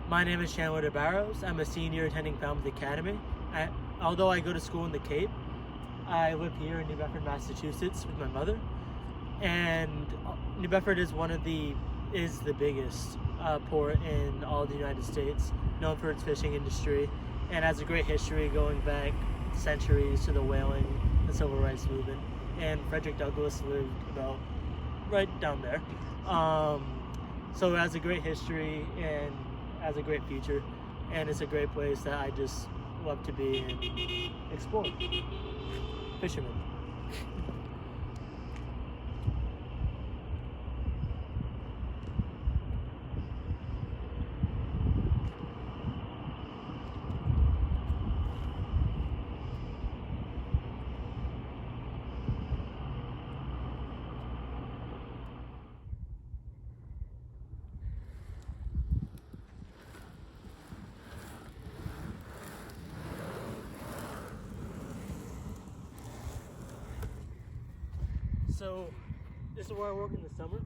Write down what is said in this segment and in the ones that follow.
My name is Chandler DeBarros. I'm a senior attending Falmouth Academy. Although I go to school in the Cape, I live here in New Bedford, Massachusetts with my mother. And New Bedford is the biggest port in all of the United States, known for its fishing industry, and has a great history going back centuries to the whaling and civil rights movement. And Frederick Douglass lived about right down there. So it has a great history and has a great future, and it's a great place that I just love to be and explore. Fisherman. So this is where I work in the summer.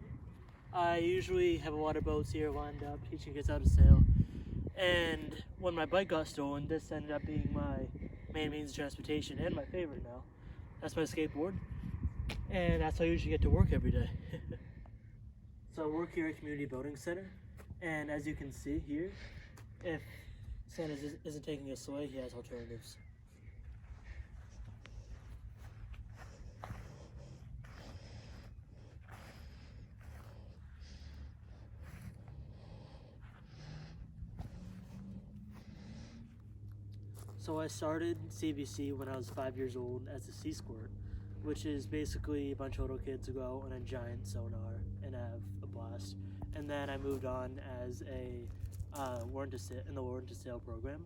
I usually have a lot of boats here lined up, teaching kids how to sail. And when my bike got stolen, this ended up being my main means of transportation and my favorite now. That's my skateboard. And that's how I usually get to work every day. So I work here at Community Boating Center. And as you can see here, if Santa isn't taking us away, he has alternatives. So I started CBC when I was 5 years old as a sea squirt, which is basically a bunch of little kids who go on a giant sonar and have a blast. And then I moved on as a learn to sail program,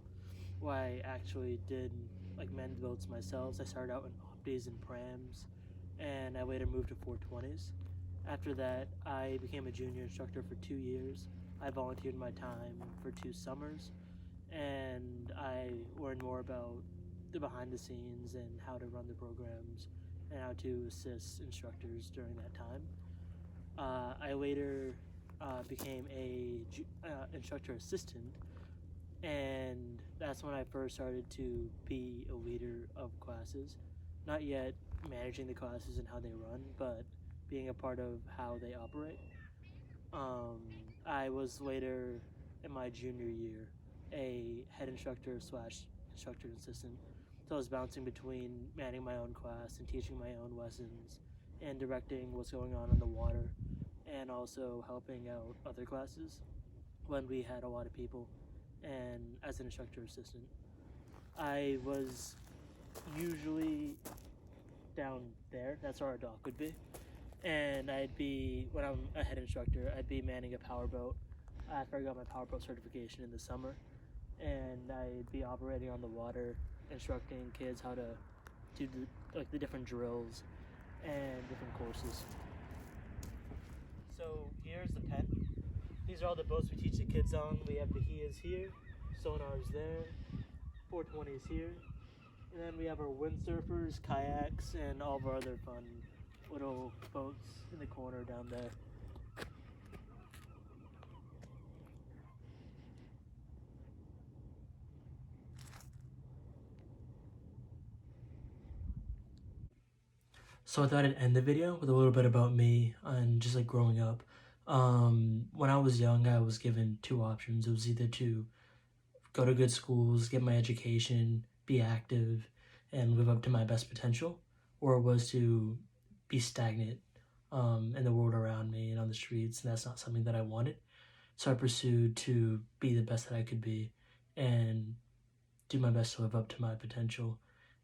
where I actually did manned boats myself. I started out in opties and prams, and I later moved to 420s. After that, I became a junior instructor for 2 years. I volunteered my time for 2 summers, and I learned more about the behind the scenes and how to run the programs and how to assist instructors during that time. I later became a instructor assistant, and that's when I first started to be a leader of classes. Not yet managing the classes and how they run, but being a part of how they operate. I was later, in my junior year, a head instructor / instructor assistant. So I was bouncing between manning my own class and teaching my own lessons and directing what's going on the water, and also helping out other classes when we had a lot of people, and as an instructor assistant. I was usually down there, that's where our dock would be, and when I'm a head instructor, I'd be manning a powerboat after I got my powerboat certification in the summer, and I'd be operating on the water, instructing kids how to do the different drills and different courses. So here's the pen. These are all the boats we teach the kids on. We have Bahias here, sonars there, 420s here, and then we have our windsurfers, kayaks, and all of our other fun little boats in the corner down there. So I thought I'd end the video with a little bit about me and just growing up. When I was young, I was given 2 options. It was either to go to good schools, get my education, be active, and live up to my best potential, or it was to be stagnant in the world around me and on the streets, and that's not something that I wanted. So I pursued to be the best that I could be and do my best to live up to my potential.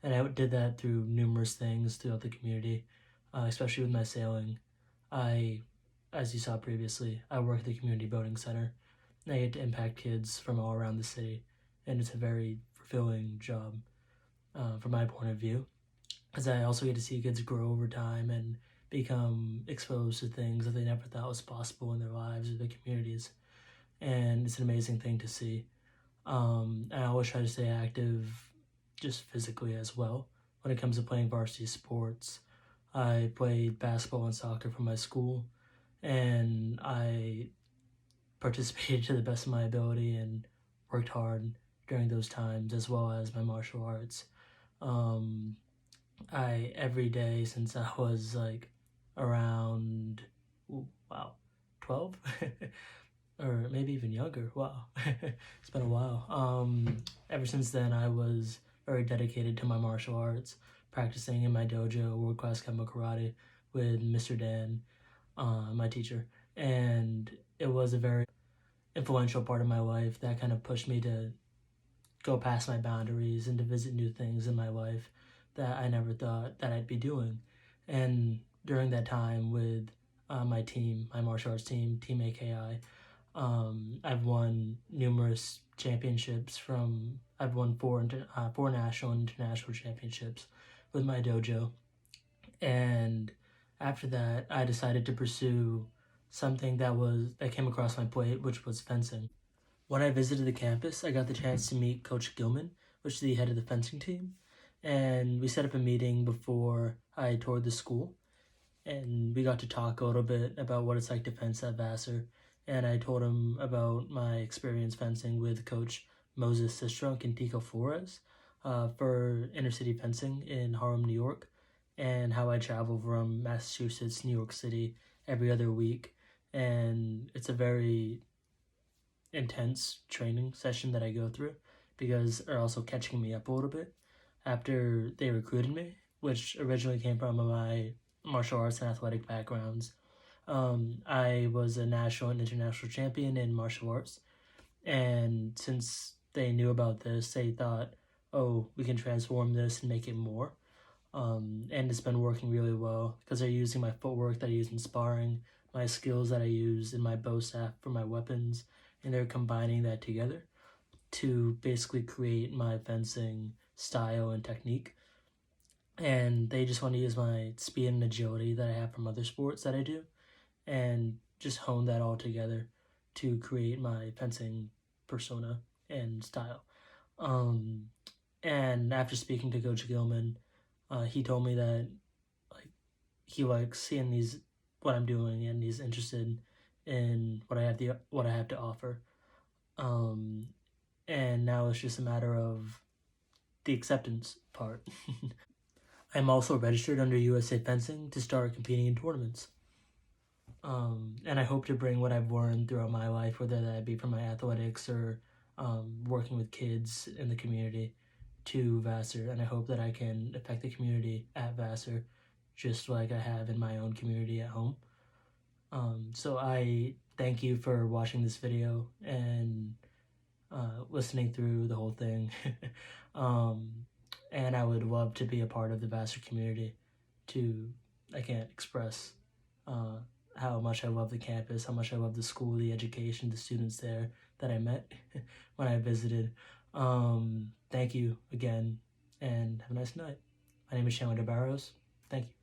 And I did that through numerous things throughout the community, especially with my sailing. As you saw previously, I work at the Community Boating Center, and I get to impact kids from all around the city, and it's a very fulfilling job from my point of view, because I also get to see kids grow over time and become exposed to things that they never thought was possible in their lives or their communities, and it's an amazing thing to see. And I always try to stay active just physically as well. When it comes to playing varsity sports, I played basketball and soccer for my school, and I participated to the best of my ability and worked hard during those times, as well as my martial arts. I every day since I was like around 12 or maybe even younger. Wow. It's been a while. Ever since then I was very dedicated to my martial arts, practicing in my dojo, world class Kempo karate with Mr. Dan, my teacher, and it was a very influential part of my life that kind of pushed me to go past my boundaries and to visit new things in my life that I never thought that I'd be doing. And during that time with my team, my martial arts team, Team AKI, I've won numerous championships I've won four national and international championships with my dojo. And after that, I decided to pursue something that came across my plate, which was fencing. When I visited the campus, I got the chance to meet Coach Gilman, which is the head of the fencing team, and we set up a meeting before I toured the school, and we got to talk a little bit about what it's like to fence at Vassar, and I told him about my experience fencing with Coach Moses Sistrunk and Tico Flores for inner city fencing in Harlem, New York, and how I travel from Massachusetts, New York City every other week, and it's a very intense training session that I go through because they're also catching me up a little bit after they recruited me, which originally came from my martial arts and athletic backgrounds. I was a national and international champion in martial arts, and since they knew about this, they thought, oh, we can transform this and make it more. And it's been working really well because they're using my footwork that I use in sparring, my skills that I use in my bow staff for my weapons, and they're combining that together to basically create my fencing style and technique. And they just want to use my speed and agility that I have from other sports that I do and just hone that all together to create my fencing persona and style. And after speaking to Coach Gilman, he told me that like he likes seeing what I'm doing, and he's interested in what I have to offer. And now it's just a matter of the acceptance part. I'm also registered under USA Fencing to start competing in tournaments. And I hope to bring what I've learned throughout my life, whether that be from my athletics or working with kids in the community, to Vassar. And I hope that I can affect the community at Vassar just like I have in my own community at home. So I thank you for watching this video and listening through the whole thing. And I would love to be a part of the Vassar community. I can't express how much I love the campus, how much I love the school, the education, the students there that I met when I visited. Thank you again, and have a nice night. My name is Chandler Barrows. Thank you.